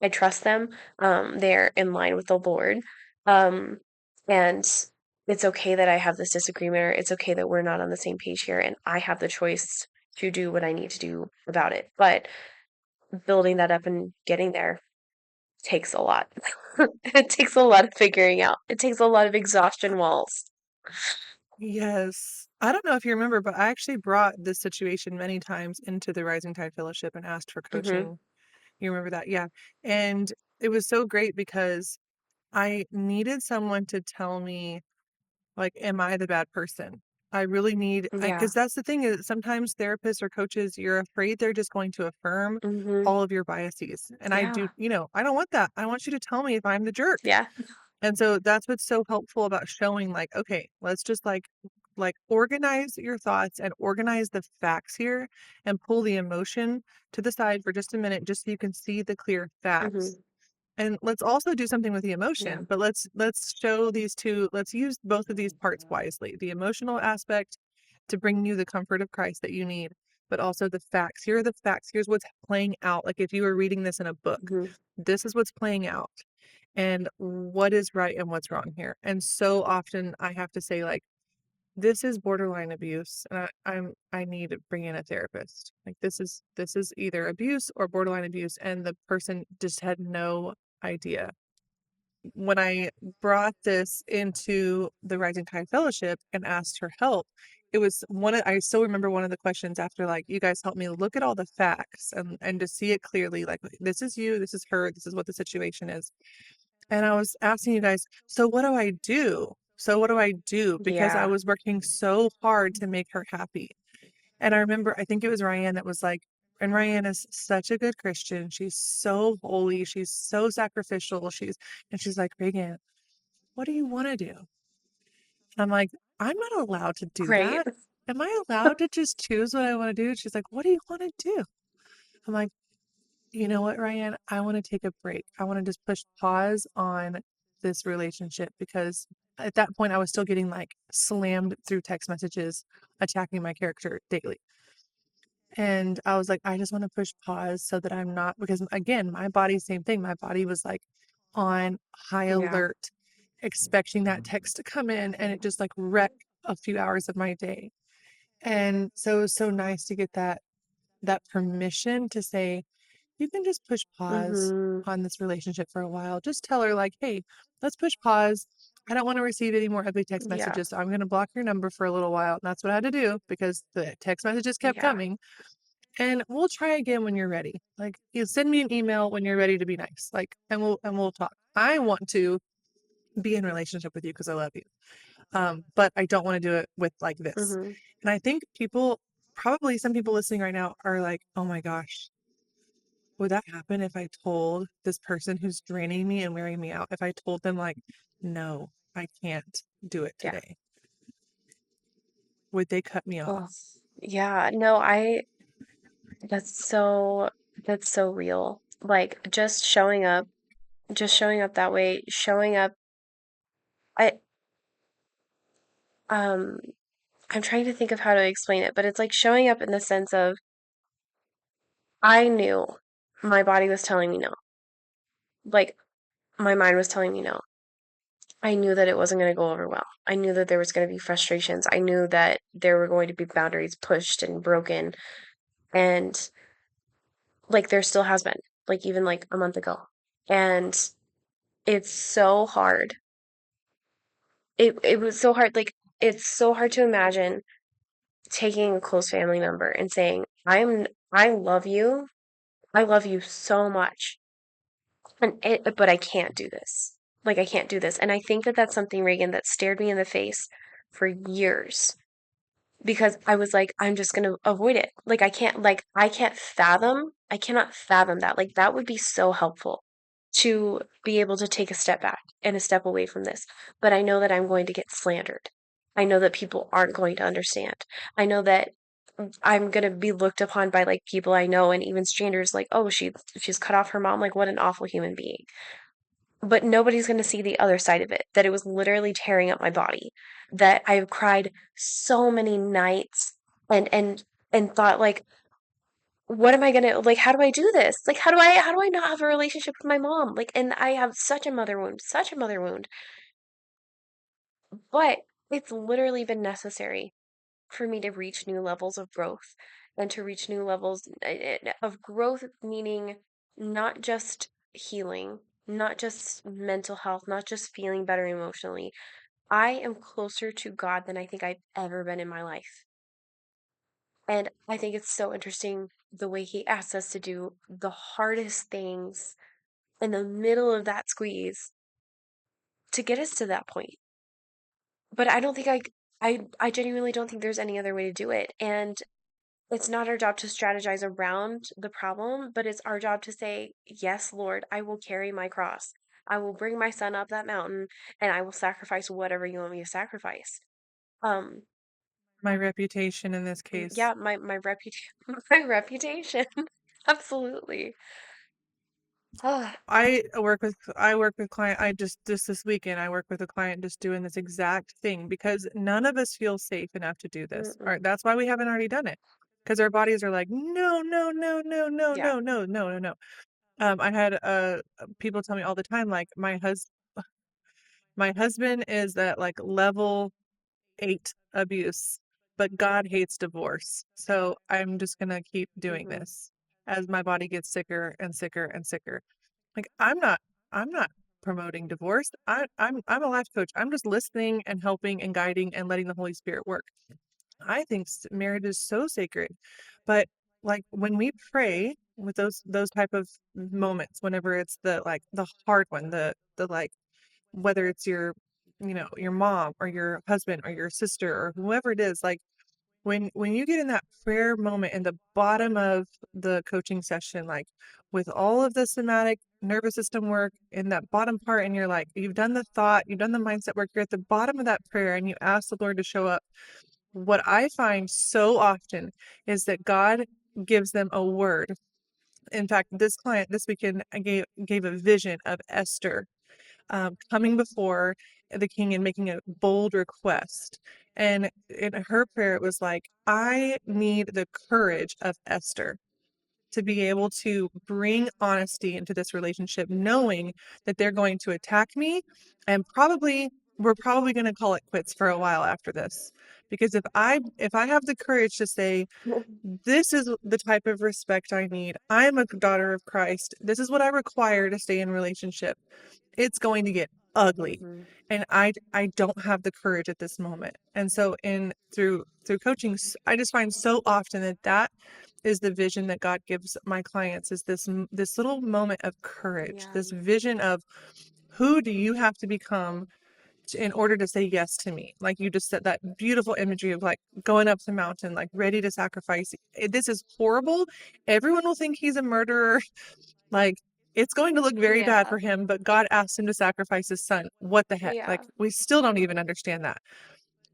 I trust them. They're in line with the Lord. Um, and it's okay that I have this disagreement, or it's okay that we're not on the same page here. And I have the choice to do what I need to do about it. But building that up and getting there takes a lot. It takes a lot of figuring out. It takes a lot of exhaustion walls. Yes. I don't know if you remember, but I actually brought this situation many times into the Rising Tide Fellowship and asked for Mhm. coaching. You remember that? Yeah. And it was so great because I needed someone to tell me, like, am I the bad person? I really need, Yeah. because that's the thing is sometimes therapists or coaches, you're afraid they're just going to affirm Mhm. all of your biases. And I do, Yeah. I don't want that. I want you to tell me if I'm the jerk. Yeah. And so that's what's so helpful about showing like, okay, let's just like organize your thoughts and organize the facts here and pull the emotion to the side for just a minute just so you can see the clear facts. Mhm. And let's also do something with the Yeah. emotion, but let's show these two, let's use both of these parts wisely. The emotional aspect to bring you the comfort of Christ that you need, but also the facts. Here are the facts. Here's what's playing out. Like if you were reading this in a book, Mhm. this is what's playing out and what is right and what's wrong here. And so often I have to say like this is borderline abuse and I need to bring in a therapist. Like this is either abuse or borderline abuse and the person just had no idea. When I brought this into the Rising Tide Fellowship and asked for help, it was I still remember one of the questions after like you guys helped me look at all the facts and to see it clearly like this is you, this is her, this is what the situation is. And I was asking you guys, so what do I do? So what do I do? Because I Yeah. was working so hard to make her happy. And I remember, I think it was Ryan that was like, and Ryan is such a good Christian. She's so holy. She's so sacrificial. And she's like, Regan, what do you want to do? And I'm like, I'm not allowed to do Right. that. Am I allowed to just choose what I want to do? And she's like, what do you want to do? I'm like, you know what, Ryan? I want to take a break. I want to just push pause on this relationship because at that point I was still getting like slammed through text messages attacking my character daily. And I was like, I just want to push pause so that I'm not, because again, my body, same thing. My body was like on high Yeah. alert, expecting that text to come in and it just like wrecked a few hours of my day. And so it was so nice to get that permission to say, you can just push pause Mhm. on this relationship for a while. Just tell her, like, hey, let's push pause. I don't want to receive any more ugly text Yeah. messages. So I'm going to block your number for a little while. And that's what I had to do because the text messages kept Yeah. coming. And we'll try again when you're ready. Like, you send me an email when you're ready to be nice. Like, and we'll talk. I want to be in relationship with you because I love you. But I don't want to do it with like this. Mhm. And I think probably some people listening right now are like, oh my gosh, would that happen if I told this person who's draining me and wearing me out, if I told them like, no, I can't do it Yeah. today? Would they cut me Oh. off? Yeah. No, that's so that's so real. Like just showing up that way, showing up I um I'm trying to think of how to explain it, but it's like showing up in the sense of I knew my body was telling me no. Like my mind was telling me no. I knew that it wasn't going to go over well. I knew that there was going to be frustrations. I knew that there were going to be boundaries pushed and broken. And like there still has been, like even like a month ago. And it's so hard. it was so hard. Like, it's so hard to imagine taking a close family member and saying, I I love you so much, but I can't do this. Like, I can't do this. And I think that that's something, Reagan, that stared me in the face for years because I was like, I'm just gonna avoid it. Like, I cannot fathom that. Like, that would be so helpful to be able to take a step back and a step away from this. But I know that I'm going to get slandered. I know that people aren't going to understand. I know that I'm gonna be looked upon by like people I know and even strangers like, oh, she's cut off her mom. Like, what an awful human being. But nobody's gonna see the other side of it, that it was literally tearing up my body, that I've cried so many nights and thought like, what am I gonna like, how do I do this? Like, how do I not have a relationship with my mom? Like, and I have such a mother wound. But it's literally been necessary for me to reach new levels of growth and to reach new levels of growth, meaning not just healing, not just mental health, not just feeling better emotionally. I am closer to God than I think I've ever been in my life. And I think it's so interesting the way He asks us to do the hardest things in the middle of that squeeze to get us to that point. But I don't think I genuinely don't think there's any other way to do it. And it's not our job to strategize around the problem, but it's our job to say, yes, Lord, I will carry my cross. I will bring my son up that mountain and I will sacrifice whatever you want me to sacrifice. Um, My reputation in this case. yeah, my reputation, my reputation. Absolutely. Ah, I work with client I just this weekend I work with a client just doing this exact thing because none of us feel safe enough to do this. mm-mm. Or that's why we haven't already done it. Because our bodies are like, no, no, no, no, no, Yeah. no, no, no, no, no. I had people tell me all the time, like my husband is at like level 8 abuse, but God hates divorce. So I'm just gonna keep doing hmm this as my body gets sicker and sicker and sicker. Like I'm not promoting divorce. I'm a life coach. I'm just listening and helping and guiding and letting the Holy Spirit work. I think marriage is so sacred. But like when we pray with those type of moments, whenever it's the like the hard one, the like whether it's your your mom or your husband or your sister or whoever it is, like when you get in that prayer moment in the bottom of the coaching session, like with all of the somatic nervous system work in that bottom part, and you're like, you've done the thought, you've done the mindset work, you're at the bottom of that prayer and you ask the Lord to show up. What I find so often is that God gives them a word. In fact, this client this weekend I gave a vision of Esther coming before the king and making a bold request. And in her prayer, it was like, I need the courage of Esther to be able to bring honesty into this relationship, knowing that they're going to attack me and we're probably going to call it quits for a while after this. Because if I have the courage to say, this is the type of respect I need. I'm a daughter of Christ. This is what I require to stay in relationship. It's going to get ugly. hmm And I don't have the courage at this moment. And so in through coaching, I just find so often that that is the vision that God gives my clients is this little moment of courage, Yeah. this vision of who do you have to become in order to say yes to me. Like you just said that beautiful imagery of like going up the mountain, like ready to sacrifice. This is horrible. Everyone will think he's a murderer. Like it's going to look very bad Yeah. for him, but God asked him to sacrifice his son. What the heck? Like Yeah. we still don't even understand that.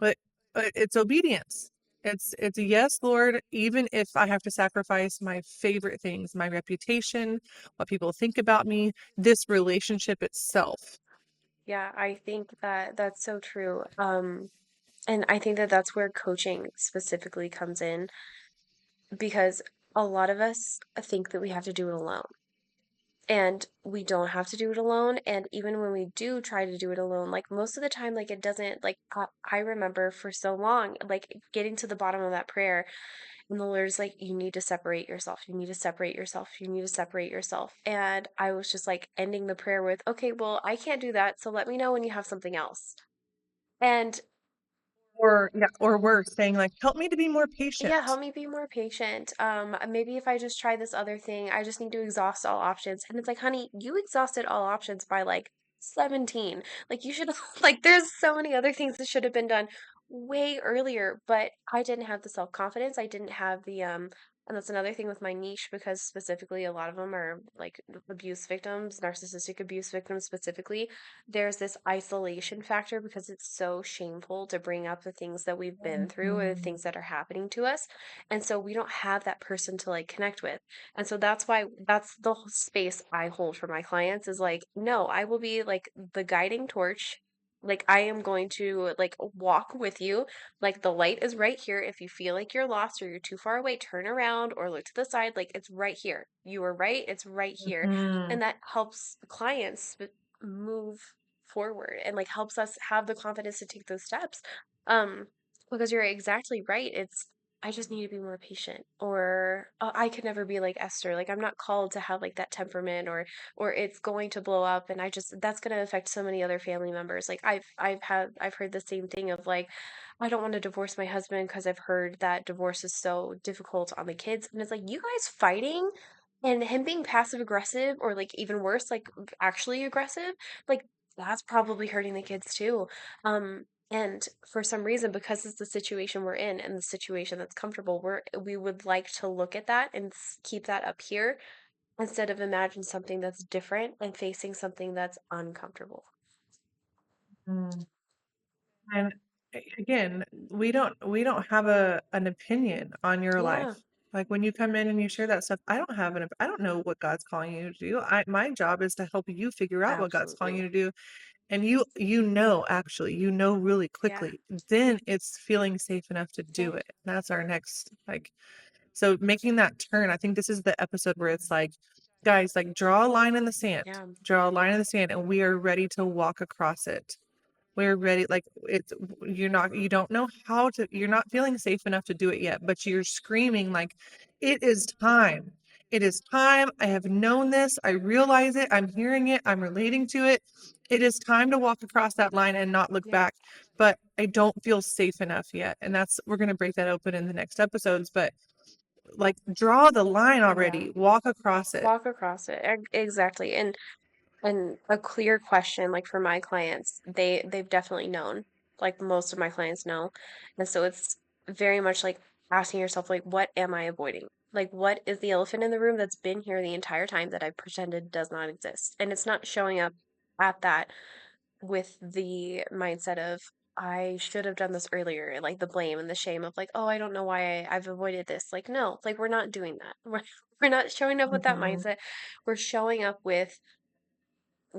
But it's obedience. It's a yes, Lord, even if I have to sacrifice my favorite things, my reputation, what people think about me, this relationship itself. Yeah. I think that that's so true. And I think that that's where coaching specifically comes in because a lot of us think that we have to do it alone. And we don't have to do it alone. And even when we do try to do it alone, like most of the time, like it doesn't, like I remember for so long, like getting to the bottom of that prayer, and the Lord's like, you need to separate yourself. You need to separate yourself. You need to separate yourself. And I was just like ending the prayer with, okay, well, I can't do that. So let me know when you have something else. And Or yeah, or worse, saying like, "Help me to be more yeah, patient." help me be more patient. Maybe if I just try this other thing, I just need to exhaust all options. And it's like, honey, you exhausted all options by like 17. Like you should have like there's so many other things that should have been done way earlier, but I didn't have the self-confidence. I didn't have the and that's another thing with my niche because specifically a lot of them are like abuse victims, narcissistic abuse victims specifically. There's this isolation factor because it's so shameful to bring up the things that we've been through or the Mhm. things that are happening to us. And so we don't have that person to like connect with. And so that's why that's the whole space I hold for my clients is like, no, I will be like the guiding torch. Like I am going to like walk with you. Like the light is right here. If you feel like you're lost or you're too far away, turn around or look to the side. Like it's right here. You are right. It's right here. Mhm. And that helps clients move forward and like helps us have the confidence to take those steps. Um, because you're exactly right. It's I just need to be more patient or I could never be like Esther. Like I'm not called to have like that temperament or it's going to blow up and I just that's going to affect so many other family members. Like I've heard the same thing of like I don't want to divorce my husband because I've heard that divorce is so difficult on the kids and it's like you guys fighting and him being passive aggressive or like even worse like actually aggressive like that's probably hurting the kids too. And for some reason, because it's the situation we're in and the situation that's comfortable, we would like to look at that and keep that up here instead of imagine something that's different and facing something that's uncomfortable. Mm. And again, we don't have an opinion on your Yeah, life. Like when you come in and you share that stuff, I don't know what God's calling you to do. My job is to help you figure out what God's calling you absolutely. to do. And you know really Yeah, quickly. Then it's feeling safe enough to yeah, do it. That's our next like so making that turn. I think this is the episode where it's like, guys, like draw a line in the sand. yeah, Draw a line in the sand and we are ready to walk across it. We're ready, like it's you don't know how to, you're not feeling safe enough to do it yet, but you're screaming like, it is time. It is time. I have known this. I realize it. I'm hearing it. I'm relating to it. It is time to walk across that line and not look yeah, back. But I don't feel safe enough yet. And we're going to break that open in the next episodes. But like, draw the line yeah. already, walk across it. Walk across it. Exactly. And a clear question, like for my clients, they've definitely known. Like most of my clients know. And so it's very much like asking yourself, like, what am I avoiding? Like, what is the elephant in the room that's been here the entire time that I pretended does not exist? And it's not showing up at that with the mindset of I should have done this earlier, like the blame and the shame of like, oh, I don't know why I've avoided this. Like, no, like we're not doing that. We're not showing up with that Mhm. mindset. We're showing up with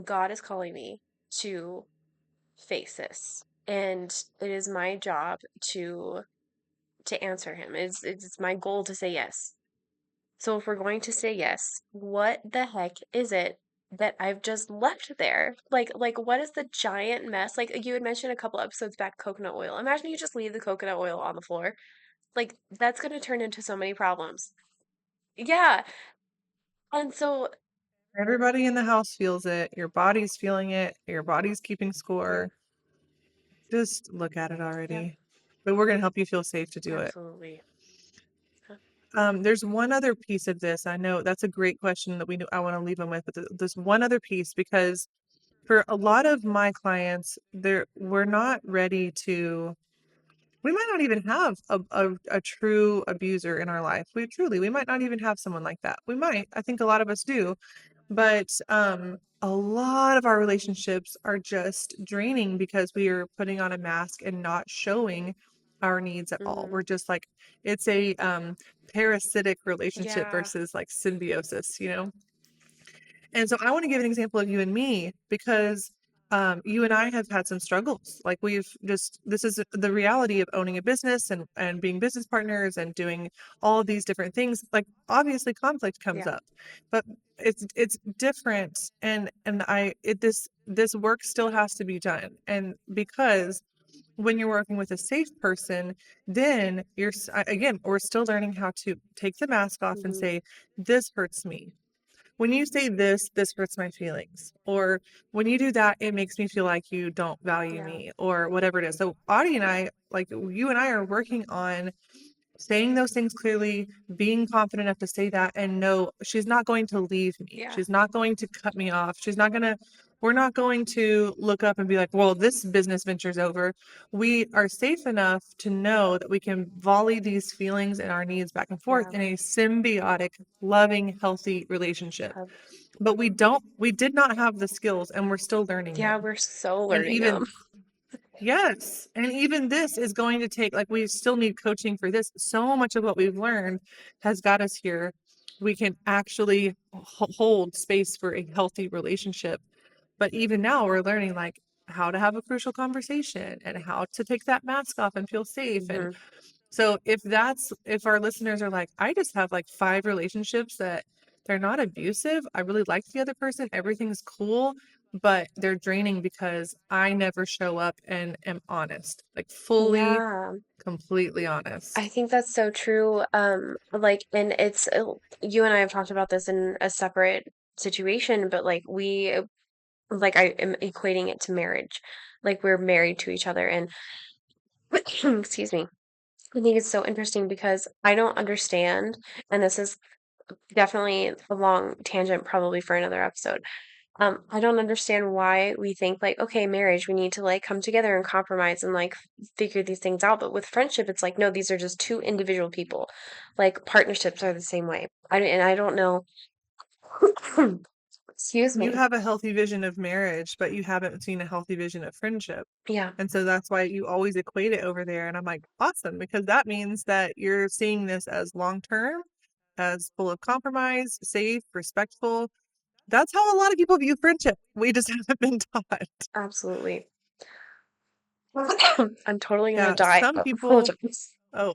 God is calling me to face this. And it is my job to answer him. It's my goal to say yes. So if we're going to say yes, what the heck is it that I've just left there? Like what is the giant mess? Like you had mentioned a couple episodes back coconut oil. Imagine you just leave the coconut oil on the floor. Like that's going to turn into so many problems. Yeah. And so Everybody in the house feels it. Your body's feeling it. Your body's keeping yeah, score. Just look at it yeah, already. But we're gonna help you feel safe to do it. absolutely. Huh. There's one other piece of this. I know that's a great question that I want to leave them with, but there's one other piece because for a lot of my clients, we're not ready to. We might not even have a true abuser in our life. We might not even have someone like that. We might. I think a lot of us do. But a lot of our relationships are just draining because we are putting on a mask and not showing our needs at all. Mhm. We're just like, it's a parasitic relationship Yeah. versus like symbiosis, you know? And so I want to give an example of you and me because you and I have had some struggles. Like this is the reality of owning a business and being business partners and doing all of these different things. Like obviously conflict comes Yeah. up, but it's different. This work still has to be done. And because when you're working with a safe person, then again, we're still learning how to take the mask off and Mhm. say, this hurts me, when you say this hurts my feelings. Or when you do that, it makes me feel like you don't value Yeah. me, or whatever it is. So Audie and I, like you and I are working on saying those things clearly, being confident enough to say that and know she's not going to leave me. Yeah. She's not going to cut me off. We're not going to look up and be like, well, this business venture's over. We are safe enough to know that we can volley these feelings and our needs back and forth Yeah. in a symbiotic, loving, healthy relationship. Yeah. But we did not have the skills and we're still learning Yeah, them. we're so And learning even them. Yes. And even this is going to take, like, we still need coaching for this. So much of what we've learned has got us here. We can actually hold space for a healthy relationship. But even now, we're learning, like, how to have a crucial conversation and how to take that mask off and feel safe. And Hmm. so if our listeners are like, I just have like 5 relationships that they're not abusive. I really like the other person. Everything's cool, but they're draining because I never show up and am honest, like fully, Yeah. completely I honest. think that's so true. Like, and it's you and I have talked about this in a separate situation, but like like I am equating it to marriage. Like we're married to each other, and excuse me. I think it's so interesting because I don't understand, and this is definitely a long tangent, probably for another episode. I don't understand why we think like, okay, marriage, we need to like come together and compromise and like figure these things out. But with friendship, it's like, no, these are just two individual people. Like partnerships are the same way. And I don't know. Excuse You me. have a healthy vision of marriage, but you haven't seen a healthy vision of friendship. Yeah. And so that's why you always equate it over there. And I'm like, awesome, because that means that you're seeing this as long term, as full of compromise, safe, respectful. That's how a lot of people view friendship. We just haven't been taught. Absolutely. I'm totally gonna Yeah, die. some I people, apologize. oh,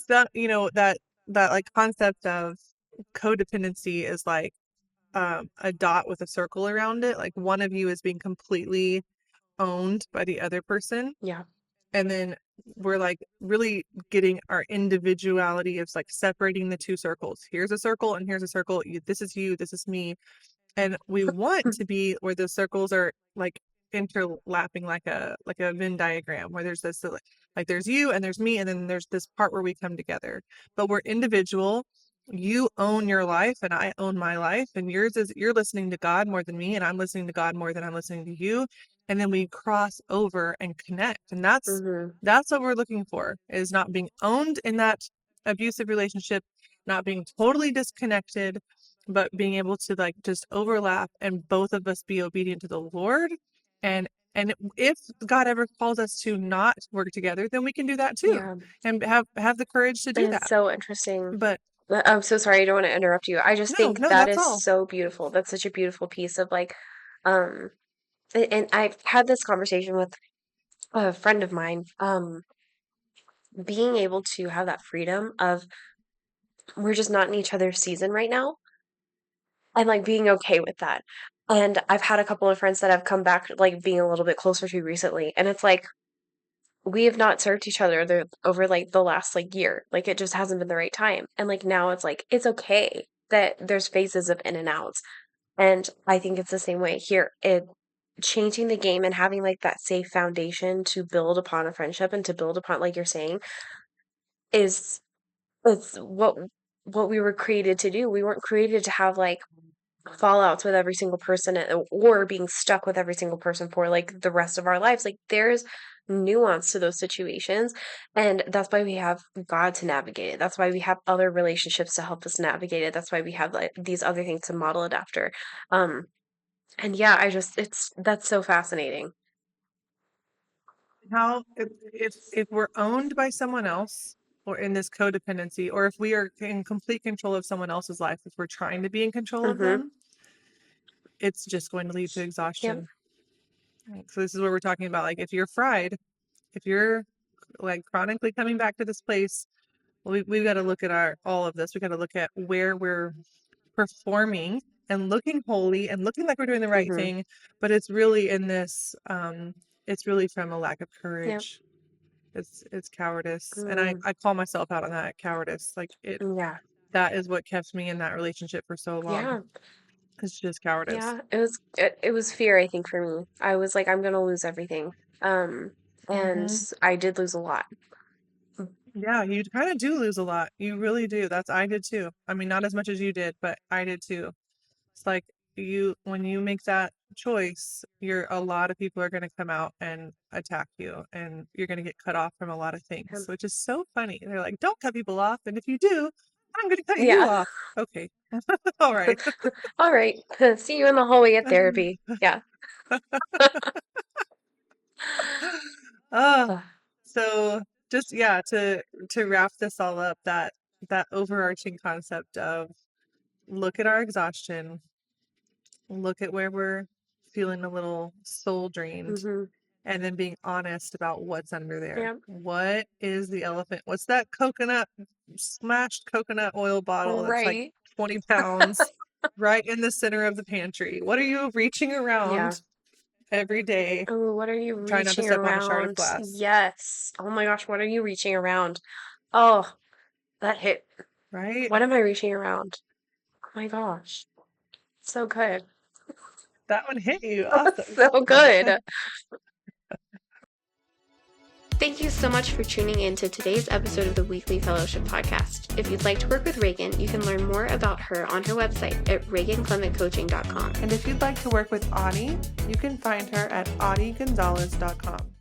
that like concept of codependency is like a dot with a circle around it. Like one of you is being completely owned by the other person. Yeah. And then we're like really getting our individuality of like separating the two circles. Here's a circle and here's a circle. This is you, this is me. And we want to be where the circles are like interlapping like a Venn diagram where there's this like there's you and there's me and then there's this part where we come together. But we're individual. You own your life and I own my life, and yours is you're listening to God more than me and I'm listening to God more than I'm listening to you. And then we cross over and connect. And Hmm. that's what we're looking for, is not being owned in that abusive relationship, not being totally disconnected, but being able to like just overlap and both of us be obedient to the Lord. And if God ever calls us to not work together, then we can do that too, Yeah. and have the courage to do It's that. so interesting. But I'm so sorry, I don't want to interrupt you. I just no, think no, that that's is all. so beautiful. That's such a beautiful piece of like, um, and I've had this conversation with a friend of mine, being able to have that freedom of we're just not in each other's season right now, and like being okay with that. And I've had a couple of friends that have come back, like being a little bit closer to recently, and it's like we have not served each other over like the last like year. Like it just hasn't been the right time. And like now it's like it's okay that there's phases of in and outs. And I think it's the same way here. It changing the game and having like that safe foundation to build upon a friendship and to build upon, like you're saying, is it's what we were created to do. We weren't created to have like fallouts with every single person or being stuck with every single person for like the rest of our lives. Like there's nuance to those situations, and that's why we have God to navigate it. That's why we have other relationships to help us navigate it. That's why we have like these other things to model it after. um and yeah, I just it's that's so fascinating. How if we're owned by someone else, or in this codependency, or if we are in complete control of someone else's life, if we're trying to be in control of Mm-hmm. them, it's just going to lead to Yep. exhaustion. Right? So this is where we're talking about, like, if you're fried, if you're like chronically coming back to this place, we've got to look at all of this. We got to look at where we're performing and looking holy and looking like we're doing the right Mm-hmm. thing, but it's really in this it's really from a lack of Yep. courage. It's cowardice. And Mm, I call myself out on that cowardice. Like yeah. that is what kept me in that relationship for so long. Yeah. It's just cowardice. Yeah. It was fear, I think, for me. I was like, I'm gonna lose everything. Um, and Hmm. I did lose a lot. Yeah, you kind of do lose a lot. You really do. I did too. I mean, not as much as you did, but I did too. It's like when you make that choice, a lot of people are going to come out and attack you, and you're going to get cut off from a lot of things, Um, which is so funny. They're like, don't cut people off. And if you do, I'm going to cut you yeah. off. Okay. All right. All right. See you in the hallway at therapy. Yeah. uh, Ugh. so just, yeah, to wrap this all up, that overarching concept of look at our exhaustion, look at where we're feeling a little soul drained, Mhm. and then being honest about what's under there. Yeah. What is the elephant? What's that smashed coconut oil bottle that's like Right. 20 pounds right in the center of the pantry? What are you reaching Yeah. around every day? Oh, what are you Trying not to reaching step on a shard of around? glass, Yes. Oh my gosh, what are you reaching around? Oh, that hit. right? What am I reaching around? Oh my gosh. So good. That one hit you. Awesome. So good. Thank you so much for tuning in to today's episode of the Weekly Fellowship Podcast. If you'd like to work with Regan, you can learn more about her on her website at reganclementcoaching.com. And if you'd like to work with Audye, you can find her at audiegonzalez.com.